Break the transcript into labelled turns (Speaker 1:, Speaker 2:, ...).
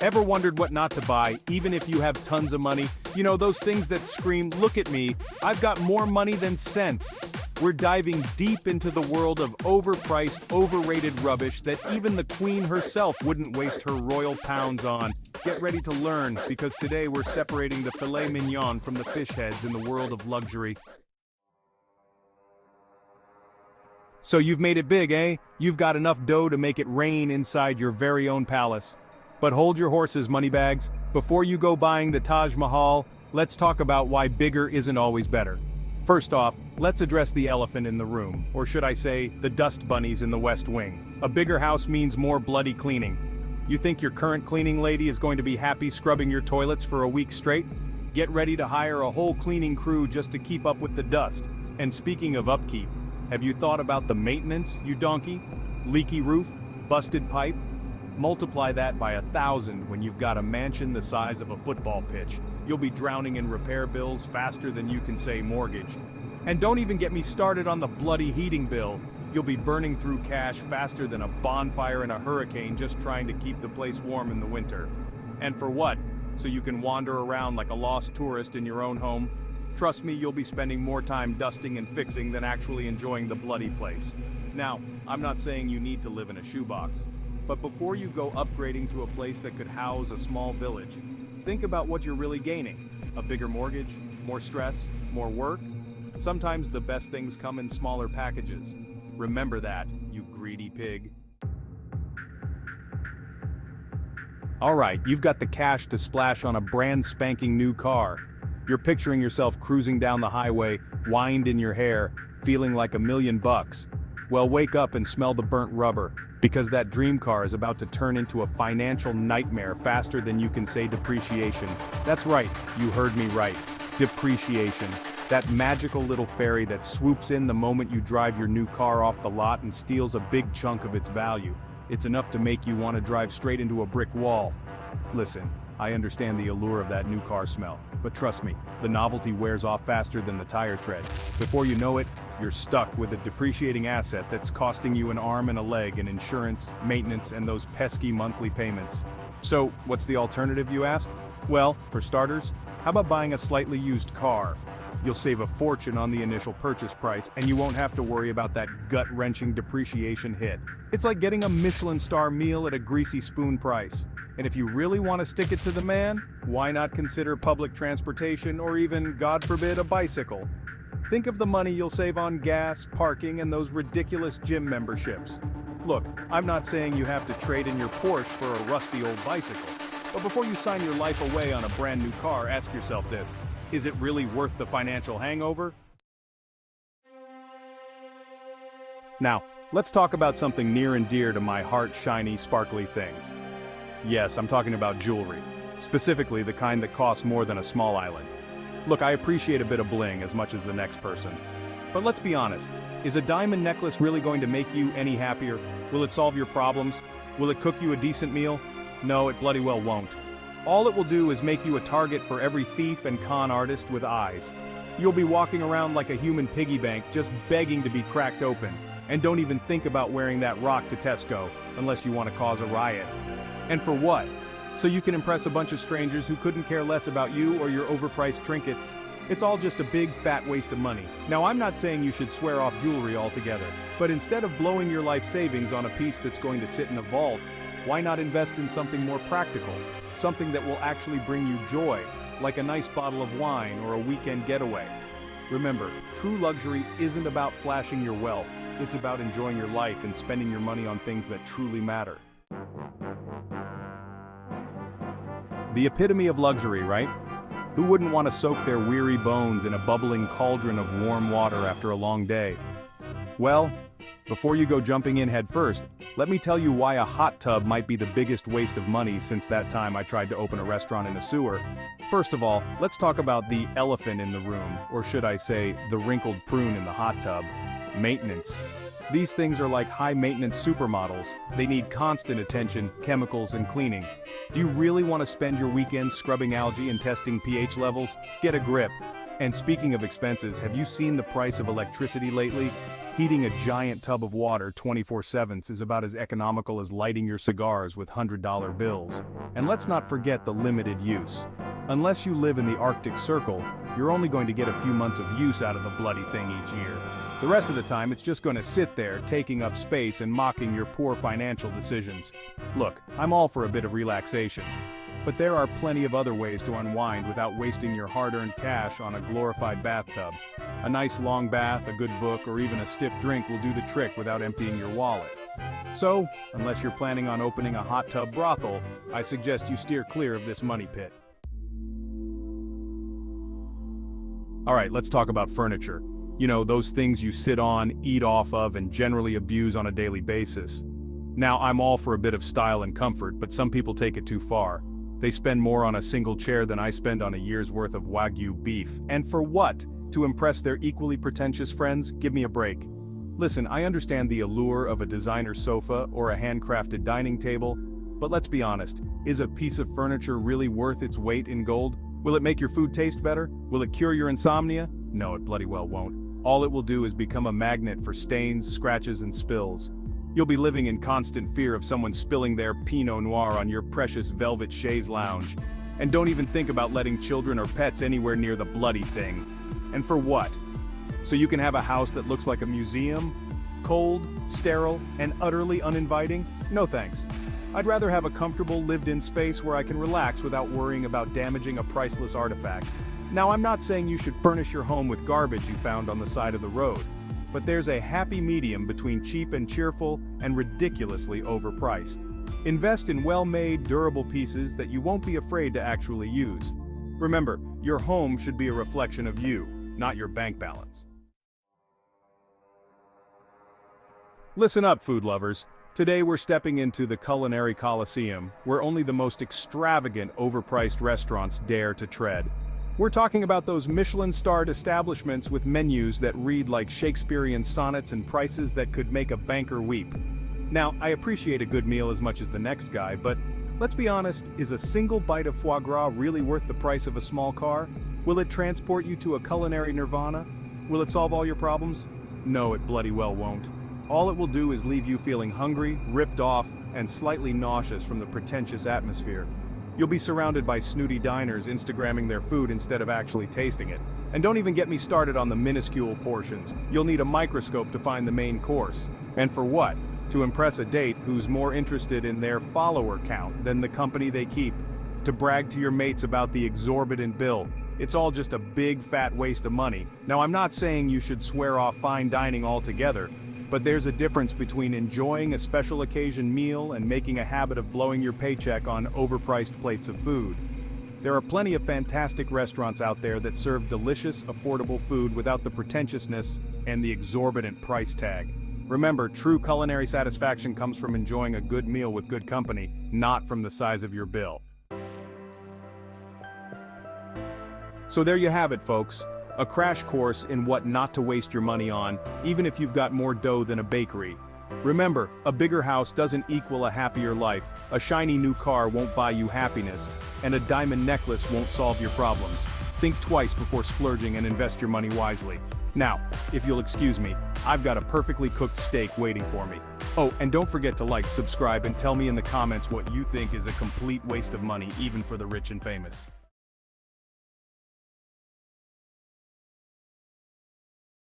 Speaker 1: Ever wondered what not to buy, even if you have tons of money? You know, those things that scream, "Look at me, I've got more money than sense." We're diving deep into the world of overpriced, overrated rubbish that even the Queen herself wouldn't waste her royal pounds on. Get ready to learn, because today we're separating the filet mignon from the fish heads in the world of luxury. So you've made it big, eh? You've got enough dough to make it rain inside your very own palace. But hold your horses, moneybags. Before you go buying the Taj Mahal, let's talk about why bigger isn't always better. First off, let's address the elephant in the room, or should I say, the dust bunnies in the West Wing. A bigger house means more bloody cleaning. You think your current cleaning lady is going to be happy scrubbing your toilets for a week straight? Get ready to hire a whole cleaning crew just to keep up with the dust. And speaking of upkeep, have you thought about the maintenance, you donkey? Leaky roof? Busted pipe? Multiply that by 1,000 when you've got a mansion the size of a football pitch. You'll be drowning in repair bills faster than you can say mortgage. And don't even get me started on the bloody heating bill. You'll be burning through cash faster than a bonfire in a hurricane just trying to keep the place warm in the winter. And for what? So you can wander around like a lost tourist in your own home? Trust me, you'll be spending more time dusting and fixing than actually enjoying the bloody place. Now, I'm not saying you need to live in a shoebox. But before you go upgrading to a place that could house a small village, think about what you're really gaining. A bigger mortgage? More stress? More work? Sometimes the best things come in smaller packages. Remember that, you greedy pig. Alright, you've got the cash to splash on a brand spanking new car. You're picturing yourself cruising down the highway, wind in your hair, feeling like $1,000,000. Well, wake up and smell the burnt rubber, because that dream car is about to turn into a financial nightmare faster than you can say depreciation. That's right, you heard me right. Depreciation. That magical little fairy that swoops in the moment you drive your new car off the lot and steals a big chunk of its value. It's enough to make you want to drive straight into a brick wall. Listen, I understand the allure of that new car smell, but trust me, the novelty wears off faster than the tire tread. Before you know it, you're stuck with a depreciating asset that's costing you an arm and a leg in insurance, maintenance, and those pesky monthly payments. So, what's the alternative, you ask? Well, for starters, how about buying a slightly used car? You'll save a fortune on the initial purchase price, and you won't have to worry about that gut-wrenching depreciation hit. It's like getting a Michelin star meal at a greasy spoon price. And if you really want to stick it to the man, why not consider public transportation or even, God forbid, a bicycle? Think of the money you'll save on gas, parking, and those ridiculous gym memberships. Look, I'm not saying you have to trade in your Porsche for a rusty old bicycle. But before you sign your life away on a brand new car, ask yourself this: is it really worth the financial hangover? Now, let's talk about something near and dear to my heart: shiny, sparkly things. Yes, I'm talking about jewelry. Specifically, the kind that costs more than a small island. Look, I appreciate a bit of bling as much as the next person. But let's be honest, is a diamond necklace really going to make you any happier? Will it solve your problems? Will it cook you a decent meal? No, it bloody well won't. All it will do is make you a target for every thief and con artist with eyes. You'll be walking around like a human piggy bank, just begging to be cracked open. And don't even think about wearing that rock to Tesco, unless you want to cause a riot. And for what? So you can impress a bunch of strangers who couldn't care less about you or your overpriced trinkets. It's all just a big fat waste of money. Now, I'm not saying you should swear off jewelry altogether, but instead of blowing your life savings on a piece that's going to sit in a vault, why not invest in something more practical? Something that will actually bring you joy, like a nice bottle of wine or a weekend getaway. Remember, true luxury isn't about flashing your wealth. It's about enjoying your life and spending your money on things that truly matter. The epitome of luxury, right? Who wouldn't want to soak their weary bones in a bubbling cauldron of warm water after a long day? Well, before you go jumping in head first, let me tell you why a hot tub might be the biggest waste of money since that time I tried to open a restaurant in a sewer. First of all, let's talk about the elephant in the room, or should I say, the wrinkled prune in the hot tub: maintenance. These things are like high-maintenance supermodels. They need constant attention, chemicals, and cleaning. Do you really want to spend your weekends scrubbing algae and testing pH levels? Get a grip. And speaking of expenses, have you seen the price of electricity lately? Heating a giant tub of water 24/7 is about as economical as lighting your cigars with $100 bills. And let's not forget the limited use. Unless you live in the Arctic Circle, you're only going to get a few months of use out of the bloody thing each year. The rest of the time it's just going to sit there, taking up space and mocking your poor financial decisions. Look, I'm all for a bit of relaxation. But there are plenty of other ways to unwind without wasting your hard-earned cash on a glorified bathtub. A nice long bath, a good book, or even a stiff drink will do the trick without emptying your wallet. So, unless you're planning on opening a hot tub brothel, I suggest you steer clear of this money pit. Alright, let's talk about furniture. You know, those things you sit on, eat off of, and generally abuse on a daily basis. Now, I'm all for a bit of style and comfort, but some people take it too far. They spend more on a single chair than I spend on a year's worth of Wagyu beef. And for what? To impress their equally pretentious friends? Give me a break. Listen, I understand the allure of a designer sofa or a handcrafted dining table, but let's be honest, is a piece of furniture really worth its weight in gold? Will it make your food taste better? Will it cure your insomnia? No, it bloody well won't. All it will do is become a magnet for stains, scratches, and spills. You'll be living in constant fear of someone spilling their Pinot Noir on your precious velvet chaise lounge. And don't even think about letting children or pets anywhere near the bloody thing. And for what? So you can have a house that looks like a museum? Cold, sterile, and utterly uninviting? No thanks. I'd rather have a comfortable, lived-in space where I can relax without worrying about damaging a priceless artifact. Now, I'm not saying you should furnish your home with garbage you found on the side of the road. But there's a happy medium between cheap and cheerful and ridiculously overpriced. Invest in well-made, durable pieces that you won't be afraid to actually use. Remember, your home should be a reflection of you, not your bank balance. Listen up, food lovers. Today we're stepping into the culinary coliseum, where only the most extravagant, overpriced restaurants dare to tread. We're talking about those Michelin-starred establishments with menus that read like Shakespearean sonnets and prices that could make a banker weep. Now, I appreciate a good meal as much as the next guy, but let's be honest, is a single bite of foie gras really worth the price of a small car? Will it transport you to a culinary nirvana? Will it solve all your problems? No, it bloody well won't. All it will do is leave you feeling hungry, ripped off, and slightly nauseous from the pretentious atmosphere. You'll be surrounded by snooty diners Instagramming their food instead of actually tasting it. And don't even get me started on the minuscule portions. You'll need a microscope to find the main course. And for what? To impress a date who's more interested in their follower count than the company they keep. To brag to your mates about the exorbitant bill. It's all just a big fat waste of money. Now, I'm not saying you should swear off fine dining altogether, but there's a difference between enjoying a special occasion meal and making a habit of blowing your paycheck on overpriced plates of food. There are plenty of fantastic restaurants out there that serve delicious, affordable food without the pretentiousness and the exorbitant price tag. Remember, true culinary satisfaction comes from enjoying a good meal with good company, not from the size of your bill. So there you have it, folks. A crash course in what not to waste your money on, even if you've got more dough than a bakery. Remember, a bigger house doesn't equal a happier life, a shiny new car won't buy you happiness, and a diamond necklace won't solve your problems. Think twice before splurging and invest your money wisely. Now, if you'll excuse me, I've got a perfectly cooked steak waiting for me. Oh, and don't forget to like, subscribe, and tell me in the comments what you think is a complete waste of money, even for the rich and famous.